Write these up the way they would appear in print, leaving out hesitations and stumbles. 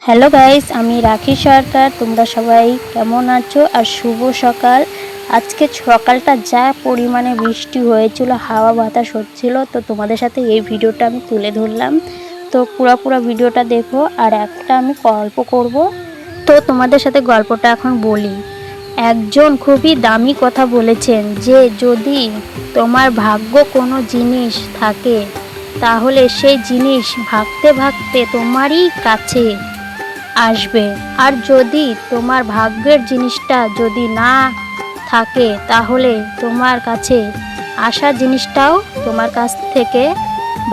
Hello guys, আমি রাখি সরকার। তোমরা সবাই কেমন আছো? আর শুভ সকাল। আজকে সকালটা যা পরিমাণে বৃষ্টি হয়েছিল, হাওয়া বাতাস হচ্ছিল, তো তোমাদের সাথে এই ভিডিওটা আমি তুলে ধরলাম। তো পুরো ভিডিওটা দেখো। আর একটা আমি গল্প করব, তো তোমাদের সাথে গল্পটা এখন বলি। একজন খুবই দামি কথা বলেছেন যে যদি তোমার ভাগ্য কোনো জিনিস থাকে, তাহলে সেই জিনিস ভাগতে ভাগতে তোমারই কাছে আসবে। আর যদি তোমার ভাগ্যের জিনিসটা যদি না থাকে, তাহলে তোমার কাছে আসা জিনিসটাও তোমার কাছ থেকে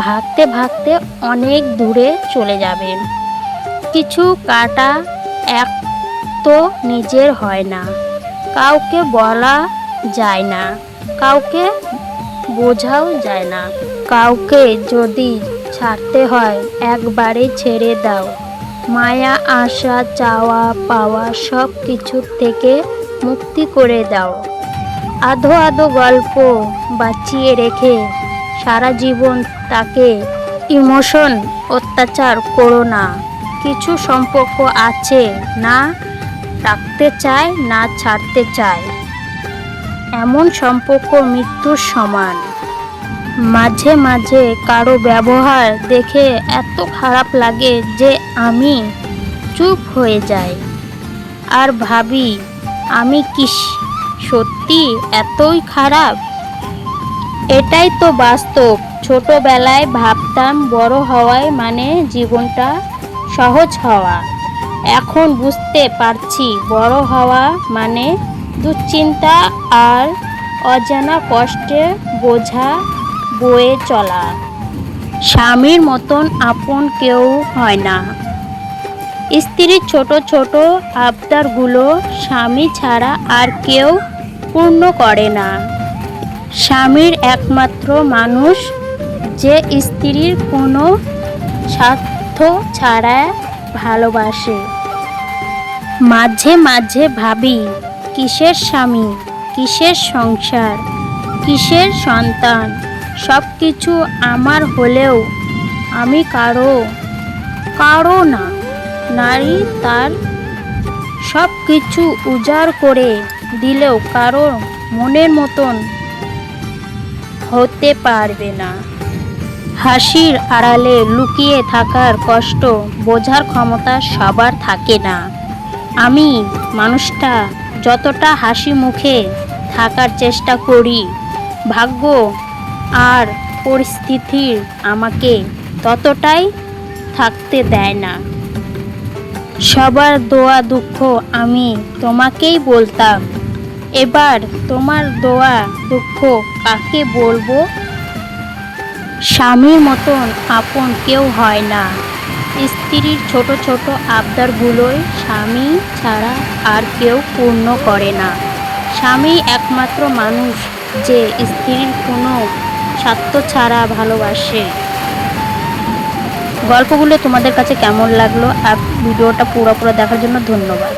ভাগতে ভাগতে অনেক দূরে চলে যাবে। কিছু কাটা এক তো নিজের হয় না, কাউকে বলা যায় না, কাউকে বোঝাও যায় না। কাউকে যদি ছাড়তে হয়, একবারে ছেড়ে দাও। মায়া, আশা, চাওয়া পাওয়া সব কিছুর থেকে মুক্তি করে দাও। আধো আধো গল্প বাঁচিয়ে রেখে সারা জীবন তাকে ইমোশন অত্যাচার করো না। কিছু সম্পর্ক আছে, না রাখতে চায় না ছাড়তে চায়। এমন সম্পর্ক মৃত্যুর সমান। মাঝে মাঝে কারো ব্যবহার দেখে এত খারাপ লাগে যে আমি চুপ হয়ে যাই আর ভাবি, আমি কি সত্যি এতই খারাপ? এটাই তো বাস্তব। ছোটবেলায় ভাবতাম বড় হওয়ায় মানে জীবনটা সহজ হওয়া। এখন বুঝতে পারছি বড় হওয়া মানে দুশ্চিন্তা আর অজানা কষ্টে বোঝা বয়ে চলা। স্বামীর মতন আপন কেউ হয় না। স্ত্রীর ছোট ছোট আবদারগুলো স্বামী ছাড়া আর কেউ পূর্ণ করে না। স্বামীর একমাত্র মানুষ যে স্ত্রীর কোনো স্বার্থ ছাড়া ভালোবাসে। মাঝে মাঝে ভাবি, কিসের স্বামী, কিসের সংসার, কিসের সন্তান? সব কিছু আমার হলেও আমি কারো না। নারী তার সব কিছু উজাড় করে দিলেও কারো মনের মতন হতে পারবে না। হাসির আড়ালে লুকিয়ে থাকার কষ্ট বোঝার ক্ষমতা সবার থাকে না। আমি মানুষটা যতটা হাসি মুখে থাকার চেষ্টা করি, ভাগ্য আর পরিস্থিতি আমাকে ততটাই থাকতে দেয় না। সবার দোয়া দুঃখ আমি তোমাকেই বলতাম, এবার তোমার দোয়া দুঃখ কাকে বলবো? স্বামীর মতন আপন কেউ হয় না। স্ত্রীর ছোট ছোট আবদারগুলোই স্বামী ছাড়া আর কেউ পূর্ণ করে না। স্বামী একমাত্র মানুষ যে স্ত্রীর কোনো স্বার্থ ছাড়া ভালোবাসে। গল্পগুলো তোমাদের কাছে কেমন লাগলো আর ভিডিওটা পুরো দেখার জন্য ধন্যবাদ।